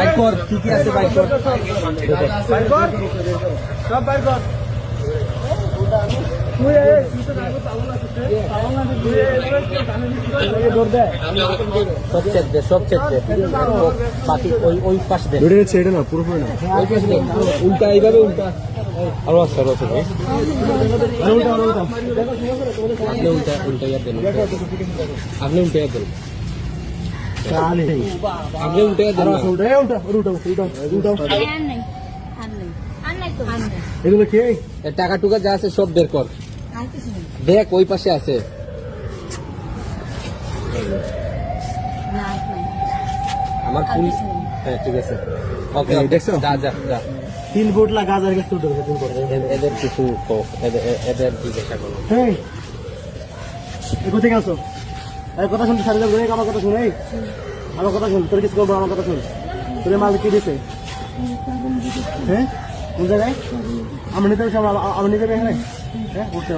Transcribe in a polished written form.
Bike কর, কি কি আছে বাইক কর। সব বাইর কর। সব চেক দে, সব চেক দে। বাকি ওই পাশ দে। এটা না পুরোপুরি না। ওই পাশ দে। উল্টা এইভাবে উল্টা। আরো আছে ভাই। আপনি উল্টা ইয়া দেন। আপনি উল্টা ইয়া দেন। আপনি উল্টা ইয়া দেন না। এগুলো কি? এ টাকা টুকা যা আছে সব বের কর। দেখ ওই পাশে আছে। আমার ফুল। হ্যাঁ ঠিক আছে। ওকে দেখছো? যা যা যা। 3 বোতলা গাজার গাছ উঠে গেছে 3 বোতলা। এদের কিছু এদের জিজ্ঞাসা করো। হেই, কোথায় গেছো? কথা শুনতে সারি যাবে, আমার কথা শুনে। আমার কথা শুন, তোর কিছু করবো, আমার কথা শুন। তোর মাল কি দিছে? হ্যাঁ, কোন জায়গায়? আমি নিতে এখানে। হ্যাঁ, উঠতে